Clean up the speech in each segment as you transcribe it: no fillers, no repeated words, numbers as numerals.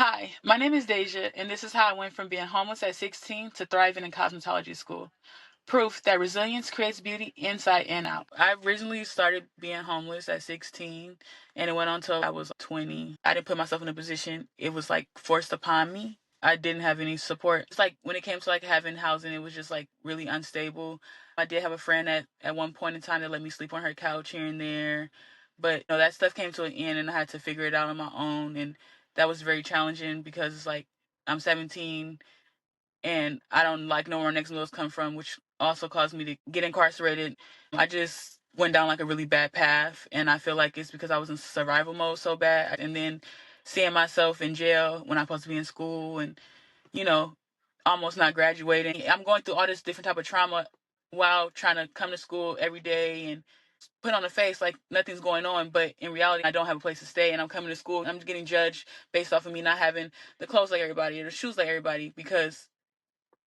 Hi, my name is Deja, and this is how I went from being homeless at 16 to thriving in cosmetology school. Proof that resilience creates beauty inside and out. I originally started being homeless at 16, and it went on till I was 20. I didn't put myself in a position, it was like forced upon me. I didn't have any support. It's like when it came to like having housing, it was just like really unstable. I did have a friend at one point in time that let me sleep on her couch here and there. But that stuff came to an end and I had to figure it out on my own, and that was very challenging because it's like I'm 17 and I don't like know where our next meals come from, which also caused me to get incarcerated. I just went down like a really bad path, and I feel like it's because I was in survival mode so bad, and then seeing myself in jail when I'm supposed to be in school, and you know, almost not graduating. I'm going through all this different type of trauma while trying to come to school every day and put on a face like nothing's going on, but in reality I don't have a place to stay, and I'm coming to school and I'm getting judged based off of me not having the clothes like everybody or the shoes like everybody because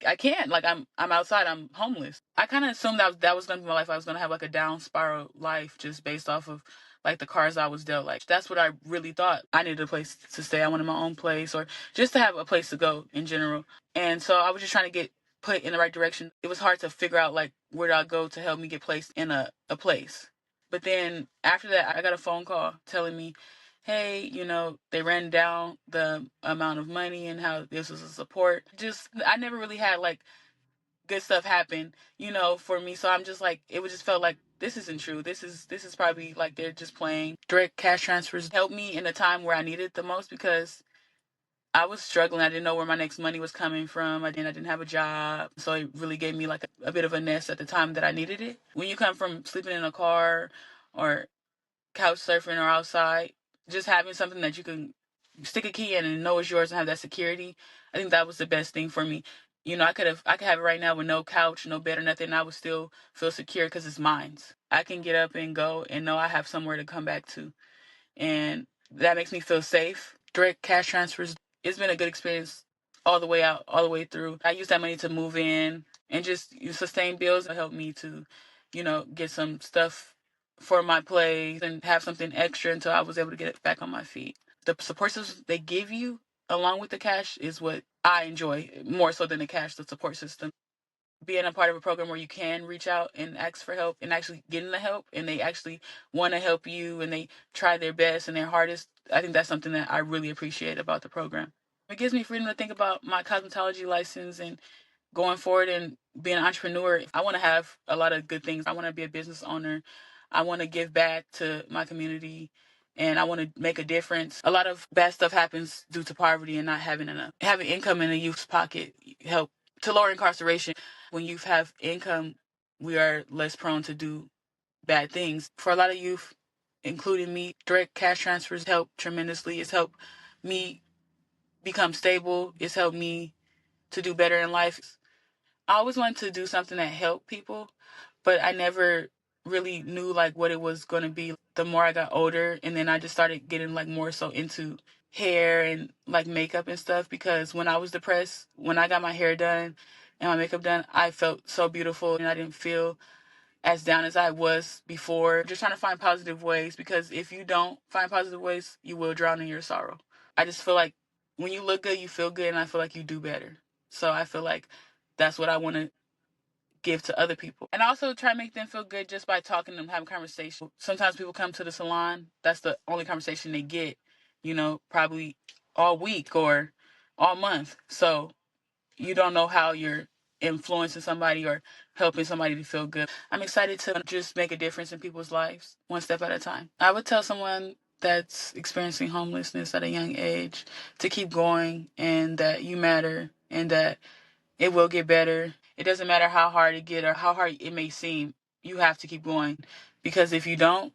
I can't. Like I'm outside. I'm homeless. I kind of assumed that was gonna be my life. I was gonna have like a down spiral life just based off of like the cards I was dealt. Like that's what I really thought. I needed a place to stay. I wanted my own place or just to have a place to go in general. And so I was just trying to get put in the right direction. It was hard to figure out like where do I go to help me get placed in a place. But then after that, I got a phone call telling me, hey, they ran down the amount of money and how this was a support. Just, I never really had like good stuff happen, for me. So I'm just like, it would just felt like this isn't true. This is probably like they're just playing. Direct cash transfers helped me in a time where I needed it the most because I was struggling. I didn't know where my next money was coming from. I didn't have a job. So it really gave me like a bit of a nest at the time that I needed it. When you come from sleeping in a car or couch surfing or outside, just having something that you can stick a key in and know it's yours and have that security. I think that was the best thing for me. I could have it right now with no couch, no bed or nothing, and I would still feel secure because it's mine. I can get up and go and know I have somewhere to come back to, and that makes me feel safe. Direct cash transfers, it's been a good experience all the way out, all the way through. I use that money to move in and just sustain bills. It helped me to, get some stuff for my place and have something extra until I was able to get it back on my feet. The support systems they give you along with the cash is what I enjoy more so than the cash, the support system. Being a part of a program where you can reach out and ask for help and actually getting the help and they actually want to help you and they try their best and their hardest. I think that's something that I really appreciate about the program. It gives me freedom to think about my cosmetology license and going forward and being an entrepreneur. I want to have a lot of good things. I want to be a business owner. I want to give back to my community and I want to make a difference. A lot of bad stuff happens due to poverty and not having enough. Having income in a youth's pocket help to lower incarceration. When youth have income, we are less prone to do bad things. For a lot of youth, including me, direct cash transfers help tremendously. It's helped me become stable. It's helped me to do better in life. I always wanted to do something that helped people, but I never really knew like what it was going to be. The more I got older, and then I just started getting like more so into hair and like makeup and stuff because when I was depressed, when I got my hair done and my makeup done, I felt so beautiful and I didn't feel as down as I was before. Just trying to find positive ways because if you don't find positive ways, you will drown in your sorrow. I just feel like when you look good, you feel good, and I feel like you do better. So I feel like that's what I want to give to other people. And I also try to make them feel good just by talking to them, having conversation. Sometimes people come to the salon, that's the only conversation they get, probably all week or all month. So you don't know how you're influencing somebody or helping somebody to feel good. I'm excited to just make a difference in people's lives one step at a time. I would tell someone that's experiencing homelessness at a young age to keep going and that you matter and that it will get better. It doesn't matter how hard it get or how hard it may seem. You have to keep going because if you don't,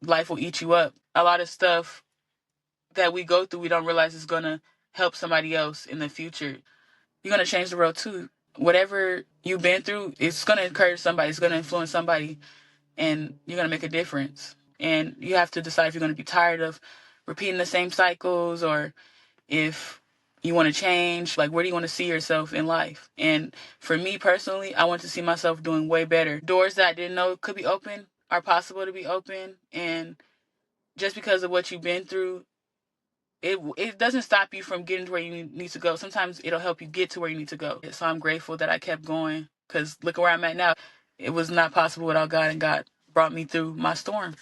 life will eat you up. A lot of stuff that we go through, we don't realize is going to help somebody else in the future. You're going to change the world too. Whatever you've been through, it's going to encourage somebody. It's going to influence somebody and you're going to make a difference. And you have to decide if you're going to be tired of repeating the same cycles or if you want to change, like where do you want to see yourself in life? And for me personally, I want to see myself doing way better. Doors that I didn't know could be open are possible to be open. And just because of what you've been through, it doesn't stop you from getting to where you need to go. Sometimes it'll help you get to where you need to go. So I'm grateful that I kept going, because look where I'm at now. It was not possible without God, and God brought me through my storm.